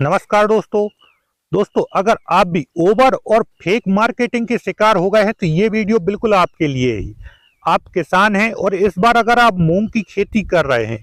नमस्कार दोस्तों अगर आप भी ओवर और फेक मार्केटिंग के शिकार हो गए हैं तो ये वीडियो बिल्कुल आपके लिए ही। आप किसान हैं और इस बार अगर आप मूंग की खेती कर रहे हैं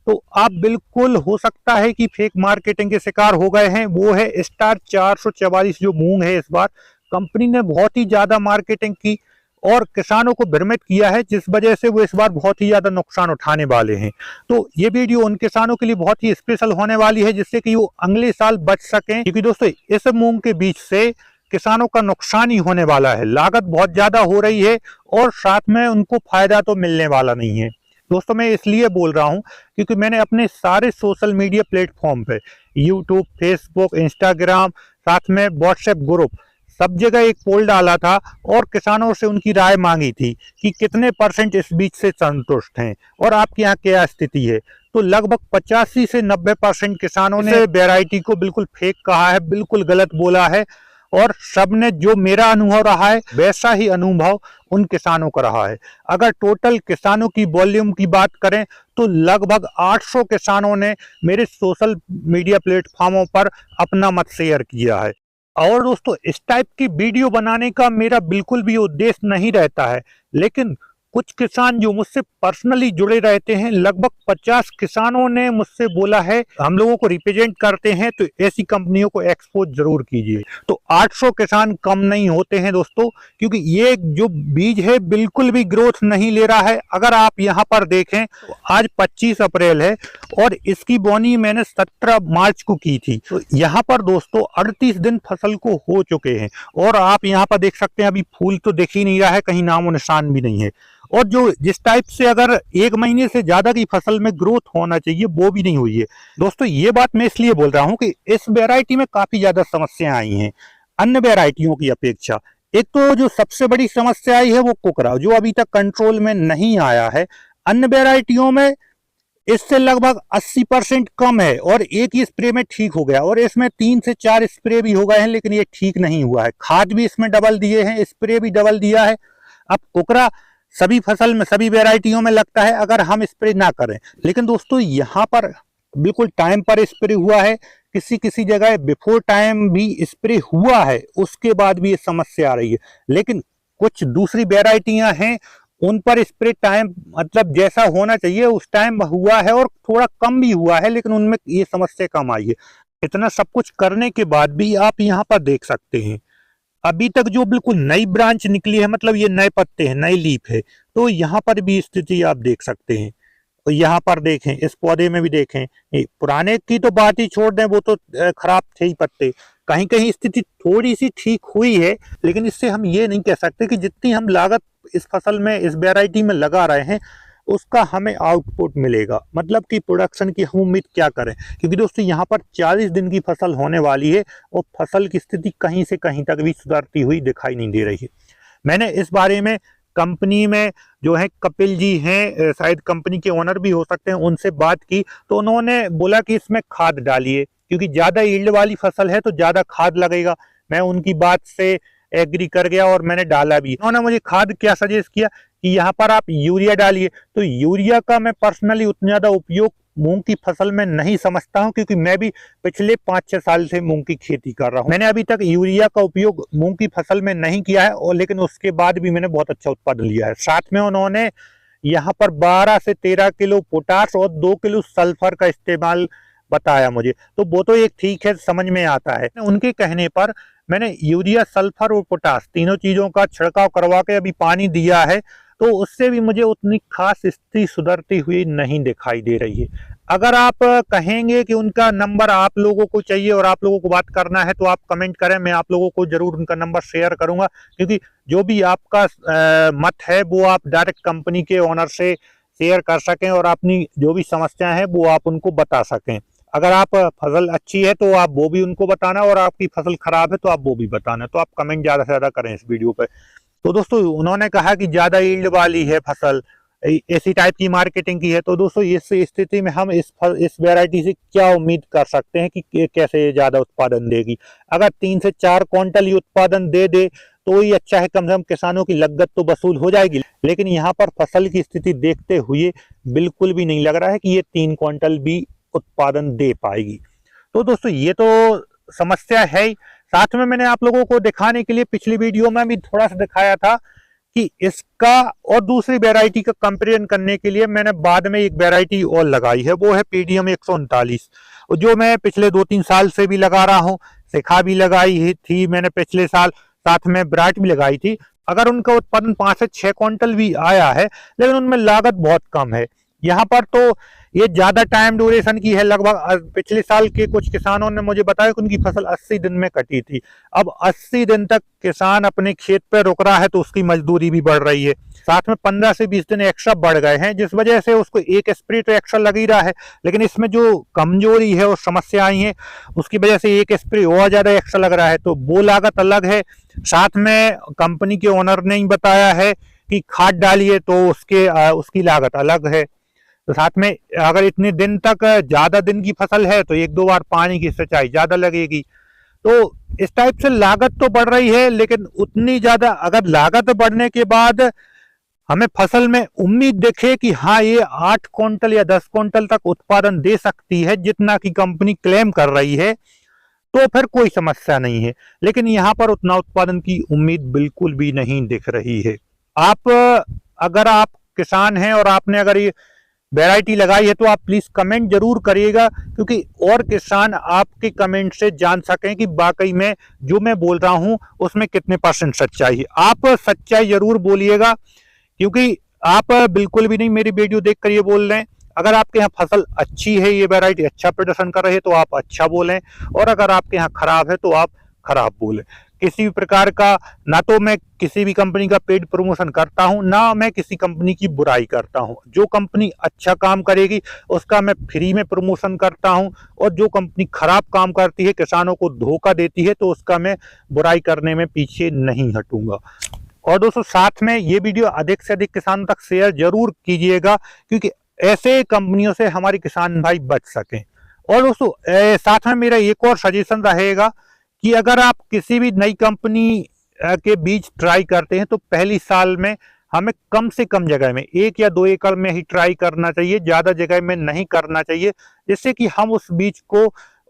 तो आप बिल्कुल हो सकता है कि फेक मार्केटिंग के शिकार हो गए हैं। वो है स्टार 444 जो मूंग है। इस बार कंपनी ने बहुत ही ज्यादा मार्केटिंग की और किसानों को भ्रमित किया है, जिस वजह से वो इस बार बहुत ही ज्यादा नुकसान उठाने वाले हैं। तो ये वीडियो उन किसानों के लिए बहुत ही स्पेशल होने वाली है, जिससे कि वो अगले साल बच सकें, क्योंकि दोस्तों इस मूंग के बीच से किसानों का नुकसान ही होने वाला है। लागत बहुत ज्यादा हो रही है और साथ में उनको फायदा तो मिलने वाला नहीं है। दोस्तों मैं इसलिए बोल रहा हूं क्योंकि मैंने अपने सारे सोशल मीडिया प्लेटफॉर्म पे यूट्यूब, फेसबुक, इंस्टाग्राम, साथ में व्हाट्सएप ग्रुप, सब जगह एक पोल डाला था और किसानों से उनकी राय मांगी थी कि कितने परसेंट इस बीज से संतुष्ट हैं और आपके यहाँ क्या स्थिति है। तो लगभग 85 से 90% किसानों ने वैरायटी को बिल्कुल फेक कहा है, बिल्कुल गलत बोला है। और सबने जो मेरा अनुभव रहा है वैसा ही अनुभव उन किसानों का रहा है। अगर टोटल किसानों की वॉल्यूम की बात करें तो लगभग 800 किसानों ने मेरे सोशल मीडिया प्लेटफॉर्मों पर अपना मत शेयर किया है। और दोस्तों इस टाइप की वीडियो बनाने का मेरा बिल्कुल भी उद्देश्य नहीं रहता है, लेकिन कुछ किसान जो मुझसे पर्सनली जुड़े रहते हैं, लगभग 50 किसानों ने मुझसे बोला है हम लोगों को रिप्रेजेंट करते हैं तो ऐसी कंपनियों को एक्सपोज जरूर कीजिए। तो 800 किसान कम नहीं होते हैं दोस्तों, क्योंकि ये जो बीज है बिल्कुल भी ग्रोथ नहीं ले रहा है। अगर आप यहाँ पर देखें तो आज 25 अप्रैल है और इसकी बोनी मैंने 17 मार्च को की थी। तो यहाँ पर दोस्तों 38 दिन फसल को हो चुके हैं और आप यहाँ पर देख सकते हैं अभी फूल तो दिख ही नहीं रहा है, कहीं नामो निशान भी नहीं है। और जो जिस टाइप से अगर 1 महीने से ज्यादा की फसल में ग्रोथ होना चाहिए वो भी नहीं हुई है। दोस्तों ये बात मैं इसलिए बोल रहा हूं कि इस वैरायटी में काफी ज्यादा समस्याएं आई हैं अन्य वैरायटियों की अपेक्षा। एक तो जो सबसे बड़ी समस्या आई है वो कुकरा, जो अभी तक कंट्रोल में नहीं आया है। अन्य वैरायटियों में इससे लगभग 80% कम है और एक ही स्प्रे में ठीक हो गया, और इसमें 3 से 4 स्प्रे भी हो गए हैं लेकिन ये ठीक नहीं हुआ है। खाद भी इसमें डबल दिए हैं, स्प्रे भी डबल दिया है। अब कुकरा सभी फसल में, सभी वेराइटियों में लगता है अगर हम स्प्रे ना करें, लेकिन दोस्तों यहाँ पर बिल्कुल टाइम पर स्प्रे हुआ है। किसी किसी जगह बिफोर टाइम भी स्प्रे हुआ है, उसके बाद भी ये समस्या आ रही है। लेकिन कुछ दूसरी वेराइटियां हैं उन पर स्प्रे टाइम मतलब जैसा होना चाहिए उस टाइम हुआ है और थोड़ा कम भी हुआ है, लेकिन उनमें ये समस्या कम आई है। इतना सब कुछ करने के बाद भी आप यहाँ पर देख सकते हैं अभी तक जो बिल्कुल नई ब्रांच निकली है, मतलब ये नए पत्ते हैं, नई लीफ है। तो यहाँ पर भी स्थिति आप देख सकते हैं और यहाँ पर देखें, इस पौधे में भी देखें। पुराने की तो बात ही छोड़ दें, वो तो खराब थे ही पत्ते। कहीं कहीं स्थिति थोड़ी सी ठीक हुई है, लेकिन इससे हम ये नहीं कह सकते कि जितनी हम लागत इस फसल में, इस वैरायटी में लगा रहे हैं उसका हमें आउटपुट मिलेगा। मतलब कि प्रोडक्शन की हम उम्मीद क्या करें, क्योंकि दोस्तों यहाँ पर 40 दिन की फसल होने वाली है और फसल की स्थिति कहीं से कहीं तक भी सुधरती हुई दिखाई नहीं दे रही है। मैंने इस बारे में कंपनी में जो है कपिल जी हैं, शायद कंपनी के ओनर भी हो सकते हैं, उनसे बात की तो उन्होंने बोला कि इसमें खाद डालिए, क्योंकि ज्यादा यील्ड वाली फसल है तो ज्यादा खाद लगेगा। मैं उनकी बात से एग्री कर गया और मैंने डाला भी। उन्होंने मुझे खाद क्या सजेस्ट किया कि यहाँ पर आप यूरिया डालिए। तो यूरिया का मैं पर्सनली उतना ज्यादा उपयोग मूंग की फसल में नहीं समझता हूं, क्योंकि मैं भी पिछले 5-6 साल से मूंग की खेती कर रहा हूं। मैंने अभी तक यूरिया का उपयोग मूंग की फसल में नहीं किया है, और लेकिन उसके बाद भी मैंने बहुत अच्छा उत्पादन लिया है। साथ में उन्होंने यहाँ पर 12 से 13 किलो पोटाश और 2 किलो सल्फर का इस्तेमाल बताया मुझे। तो वो तो एक ठीक है, समझ में आता है। उनके कहने पर मैंने यूरिया, सल्फर और पोटाश तीनों चीजों का छिड़काव करवा के अभी पानी दिया है, तो उससे भी मुझे उतनी खास स्थिति सुधरती हुई नहीं दिखाई दे रही है। अगर आप कहेंगे कि उनका नंबर आप लोगों को चाहिए और आप लोगों को बात करना है तो आप कमेंट करें, मैं आप लोगों को जरूर उनका नंबर शेयर करूंगा, क्योंकि जो भी आपका मत है वो आप डायरेक्ट कंपनी के ओनर से शेयर कर सकें और अपनी जो भी समस्याएं हैं वो आप उनको बता सकें। अगर आप फसल अच्छी है तो आप वो भी उनको बताना, और आपकी फसल खराब है तो आप वो भी बताना। तो आप कमेंट ज्यादा से ज्यादा करें इस वीडियो पे। तो दोस्तों उन्होंने कहा कि ज्यादा यील्ड वाली है फसल, ऐसी टाइप की मार्केटिंग की है। तो दोस्तों इस स्थिति में हम इस वैरायटी से क्या उम्मीद कर सकते हैं कि कैसे ज्यादा उत्पादन देगी। अगर 3 से 4 क्विंटल ही उत्पादन दे दे तो ही अच्छा है, कम से कम किसानों की लागत तो वसूल हो जाएगी। लेकिन यहाँ पर फसल की स्थिति देखते हुए बिल्कुल भी नहीं लग रहा है कि ये 3 क्विंटल भी उत्पादन दे पाएगी। तो दोस्तों ये तो समस्या है ही। साथ में मैंने आप लोगों को दिखाने के लिए पिछली वीडियो में भी थोड़ा सा दिखाया था कि इसका और दूसरी वैरायटी का कंपेरिजन करने के लिए मैंने बाद में एक वैरायटी और लगाई है, वो है पीडीएम 139, जो मैं पिछले 2-3 साल से भी लगा रहा हूँ। शिखा भी लगाई थी मैंने पिछले साल, साथ में विराट भी लगाई थी। अगर उनका उत्पादन 5 से 6 क्विंटल भी आया है, लेकिन उनमें लागत बहुत कम है। यहाँ पर तो ये ज्यादा टाइम ड्यूरेशन की है। लगभग पिछले साल के कुछ किसानों ने मुझे बताया कि उनकी फसल 80 दिन में कटी थी। अब 80 दिन तक किसान अपने खेत पे रुक रहा है तो उसकी मजदूरी भी बढ़ रही है, साथ में 15 से 20 दिन एक्स्ट्रा बढ़ गए हैं, जिस वजह से उसको एक स्प्रे तो एक्स्ट्रा लग ही रहा है। लेकिन इसमें जो कमजोरी है और समस्या आई है उसकी वजह से एक स्प्रे और ज्यादा एक्स्ट्रा लग रहा है, तो वो लागत अलग है। साथ में कंपनी के ओनर ने ही बताया है कि खाद डालिए तो उसकी लागत अलग है। तो साथ में अगर इतने दिन तक ज्यादा दिन की फसल है तो 1-2 बार पानी की सिंचाई ज्यादा लगेगी। तो इस टाइप से लागत तो बढ़ रही है, लेकिन उतनी ज्यादा अगर लागत बढ़ने के बाद हमें फसल में उम्मीद दिखे कि हाँ ये 8 क्विंटल या 10 क्विंटल तक उत्पादन दे सकती है जितना की कंपनी क्लेम कर रही है, तो फिर कोई समस्या नहीं है। लेकिन यहाँ पर उतना उत्पादन की उम्मीद बिल्कुल भी नहीं दिख रही है। अगर आप किसान हैं और आपने अगर ये वैरायटी लगाई है तो आप प्लीज कमेंट जरूर करिएगा, क्योंकि और किसान आपके कमेंट से जान सकें कि वाकई में जो मैं बोल रहा हूं उसमें कितने % सच्चाई है। आप सच्चाई जरूर बोलिएगा, क्योंकि आप बिल्कुल भी नहीं मेरी वीडियो देखकर ये बोल रहे हैं। अगर आपके यहाँ फसल अच्छी है, ये वैरायटी अच्छा प्रदर्शन कर रही है तो आप अच्छा बोलें, और अगर आपके यहाँ खराब है तो आप खराब बोलें। किसी भी प्रकार का ना तो मैं किसी भी कंपनी का पेड प्रमोशन करता हूं, ना मैं किसी कंपनी की बुराई करता हूं। जो कंपनी अच्छा काम करेगी उसका मैं फ्री में प्रमोशन करता हूं, और जो कंपनी खराब काम करती है, किसानों को धोखा देती है, तो उसका मैं बुराई करने में पीछे नहीं हटूंगा। और दोस्तों साथ में ये वीडियो अधिक से अधिक किसानों तक शेयर जरूर कीजिएगा, क्योंकि ऐसे कंपनियों से हमारे किसान भाई बच सकें। और दोस्तों साथ में मेरा एक और सजेशन रहेगा कि अगर आप किसी भी नई कंपनी के बीज ट्राई करते हैं तो पहली साल में हमें कम से कम जगह में 1 या 2 एकड़ में ही ट्राई करना चाहिए, ज्यादा जगह में नहीं करना चाहिए, जिससे कि हम उस बीज को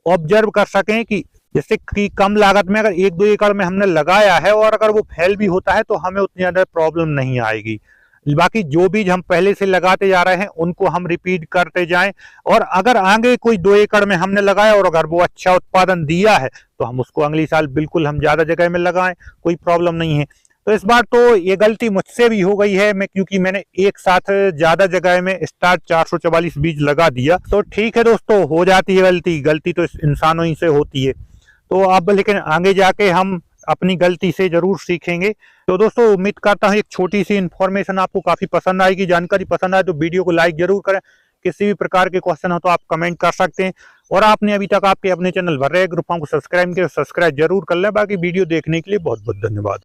ऑब्जर्व कर सकें कि जैसे कि कम लागत में अगर 1-2 एकड़ में हमने लगाया है और अगर वो फेल भी होता है तो हमें उतनी ज्यादा प्रॉब्लम नहीं आएगी। बाकी जो बीज हम पहले से लगाते जा रहे हैं उनको हम रिपीट करते जाएं, और अगर आगे कोई 2 एकड़ में हमने लगाया और अगर वो अच्छा उत्पादन दिया है तो हम उसको अगली साल बिल्कुल हम ज्यादा जगह में लगाएं, कोई प्रॉब्लम नहीं है। तो इस बार तो ये गलती मुझसे भी हो गई है, क्योंकि मैंने एक साथ ज्यादा जगह में स्टार्ट 444 बीज लगा दिया। तो ठीक है दोस्तों, हो जाती है गलती तो इंसानों ही से होती है। तो अब लेकिन आगे जाके हम अपनी गलती से जरूर सीखेंगे। तो दोस्तों उम्मीद करता हूँ एक छोटी सी इन्फॉर्मेशन आपको काफी पसंद आएगी, जानकारी पसंद आए तो वीडियो को लाइक जरूर करें। किसी भी प्रकार के क्वेश्चन हो तो आप कमेंट कर सकते हैं, और आपने अभी तक आपके अपने चैनल भर रहे ग्रुपों को सब्सक्राइब किया, सब्सक्राइब जरूर कर लें। बाकी वीडियो देखने के लिए बहुत बहुत धन्यवाद।